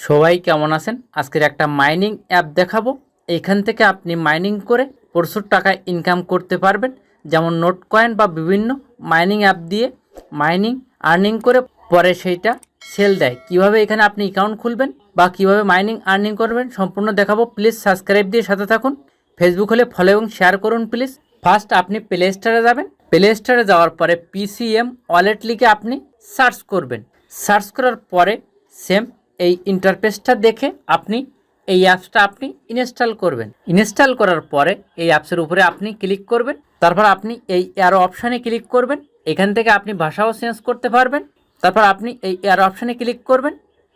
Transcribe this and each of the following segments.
সবাই কেমন আছেন? আজকের একটা মাইনিং অ্যাপ দেখাবো। এইখান থেকে আপনি মাইনিং করে প্রচুর টাকা ইনকাম করতে পারবেন। যেমন নোট কয়েন বা বিভিন্ন মাইনিং অ্যাপ দিয়ে মাইনিং আর্নিং করে পরে সেইটা সেল দেয়। কিভাবে এখানে আপনি অ্যাকাউন্ট খুলবেন বা কিভাবে মাইনিং আর্নিং করবেন সম্পূর্ণ দেখাবো। প্লিজ সাবস্ক্রাইব দিয়ে সাথে থাকুন। ফেসবুক হলে ফলো এবং শেয়ার করুন প্লিজ। ফার্স্ট আপনি প্লে স্টোরে যাবেন। প্লে স্টোরে যাওয়ার পরে PCM ওয়ালেট লিখে আপনি সার্চ করবেন। সার্চ করার পরে সেম এই ইন্টারফেসটা দেখে আপনি এই অ্যাপসটা আপনি ইনস্টল করবেন। ইনস্টল করার পরে এই অ্যাপসের উপরে আপনি ক্লিক করবেন। তারপর আপনি এই অ্যারো অপশানে ক্লিক করবেন। এখান থেকে আপনি ভাষাও চেঞ্জ করতে পারবেন। তারপর আপনি এই অ্যারো অপশানে ক্লিক করবেন।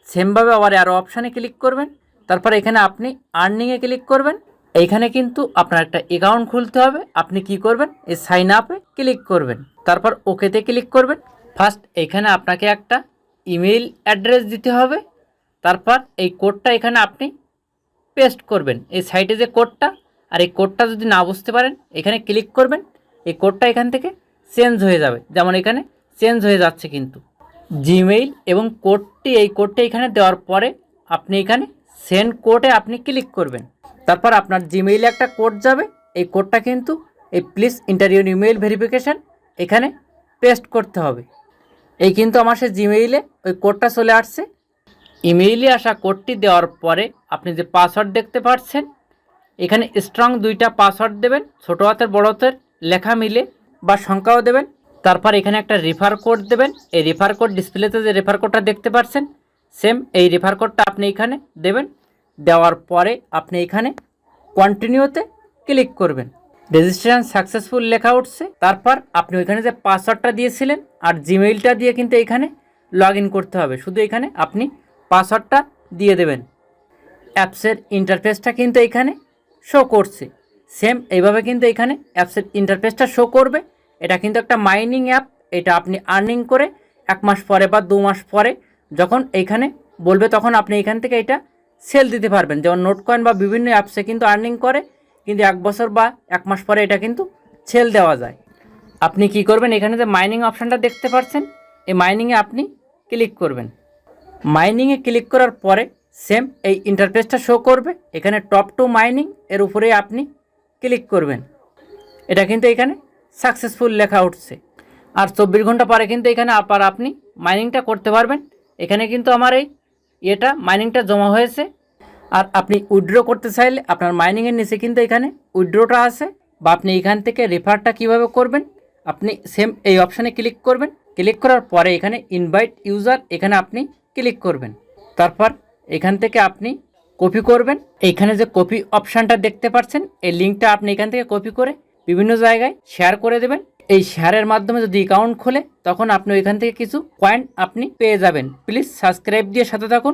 সেমভাবে আবার অ্যারো অপশানে ক্লিক করবেন। তারপর এখানে আপনি আর্নিংয়ে ক্লিক করবেন। এইখানে কিন্তু আপনার একটা অ্যাকাউন্ট খুলতে হবে। আপনি কি করবেন? এই সাইন আপে ক্লিক করবেন। তারপর ওকেতে ক্লিক করবেন। ফার্স্ট এখানে আপনাকে একটা ইমেইল অ্যাড্রেস দিতে হবে। তারপর এই কোডটা এখানে আপনি পেস্ট করবেন, এই সাইটে যে কোডটা। আর এই কোডটা যদি না বুঝতে পারেন এখানে ক্লিক করবেন। এই কোডটা এখান থেকে চেঞ্জ হয়ে যাবে, যেমন এখানে চেঞ্জ হয়ে যাচ্ছে কিন্তু জিমেইল এবং কোডটি। এই কোডটি এখানে দেওয়ার পরে আপনি এখানে সেন্ড কোডে আপনি ক্লিক করবেন। তারপর আপনার জিমেইলে একটা কোড যাবে। এই কোডটা কিন্তু এই please enter your email verification এখানে পেস্ট করতে হবে। এই কিন্তু আমার সে জিমেইলে ওই কোডটা চলে আসছে। ইমেইলে আসা কোডটি দেওয়ার পরে আপনি যে পাসওয়ার্ড দেখতে পাচ্ছেন, এখানে স্ট্রং 2টা পাসওয়ার্ড দেবেন, ছোটো হাতের বড় হাতের লেখা মিলে বা সংখ্যাও দেবেন। তারপর এখানে একটা রেফার কোড দেবেন। এই রেফার কোড ডিসপ্লেতে যে রেফার কোডটা দেখতে পাচ্ছেন, সেম এই রেফার কোডটা আপনি এখানে দেবেন। দেওয়ার পরে আপনি এখানে কন্টিনিউতে ক্লিক করবেন। রেজিস্ট্রেশন সাকসেসফুল লেখা উঠছে। তারপর আপনি ওইখানে যে পাসওয়ার্ডটা দিয়েছিলেন আর জিমেইলটা দিয়ে কিন্তু এখানে লগ ইন করতে হবে। শুধু এখানে আপনি পাসওয়ার্ডটা দিয়ে দেবেন। অ্যাপসের ইন্টারফেসটা কিন্তু এখানে শো করছে। সেম এইভাবে কিন্তু এখানে অ্যাপসের ইন্টারফেসটা শো করবে। এটা কিন্তু একটা মাইনিং অ্যাপ। এটা আপনি আর্নিং করে 1 মাস পরে বা 2 মাস পরে যখন এইখানে বলবে তখন আপনি এখান থেকে এটা সেল দিতে পারবেন। যেমন নোট কয়েন বা বিভিন্ন অ্যাপসে কিন্তু আর্নিং করে, কিন্তু 1 বছর বা 1 মাস পরে এটা কিন্তু সেল দেওয়া যায়। আপনি কি করবেন? এখানে যে মাইনিং অপশানটা দেখতে পাচ্ছেন, এই মাইনিংয়ে আপনি ক্লিক করবেন। মাইনিংয়ে ক্লিক করার পরে সেম এই ইন্টারফেসটা শো করবে। এখানে টপ টু মাইনিং এর উপরে আপনি ক্লিক করবেন। এটা কিন্তু এখানে সাকসেসফুল লেখা উঠছে। আর 24 ঘন্টা পরে কিন্তু এখানে আবার আপনি মাইনিংটা করতে পারবেন। এখানে কিন্তু আমার এই মাইনিংটা জমা হয়েছে। আর আপনি উইথড্র করতে চাইলে আপনার মাইনিংয়ের নিচে কিন্তু এখানে উইথড্রটা আছে। বা আপনি এখান থেকে রেফারটা কিভাবে করবেন, আপনি সেম এই অপশানে ক্লিক করবেন। ক্লিক করার পরে এখানে ইনভাইট ইউজার এখানে আপনি ক্লিক করবেন। তারপর এখান থেকে আপনি কপি করবেন। এইখানে যে কপি অপশানটা দেখতে পাচ্ছেন, এই লিঙ্কটা আপনি এখান থেকে কপি করে বিভিন্ন জায়গায় শেয়ার করে দেবেন। এই শেয়ারের মাধ্যমে যদি অ্যাকাউন্ট খোলে তখন আপনি ওইখান থেকে কিছু কয়েন আপনি পেয়ে যাবেন। প্লিজ সাবস্ক্রাইব দিয়ে সাথে থাকুন।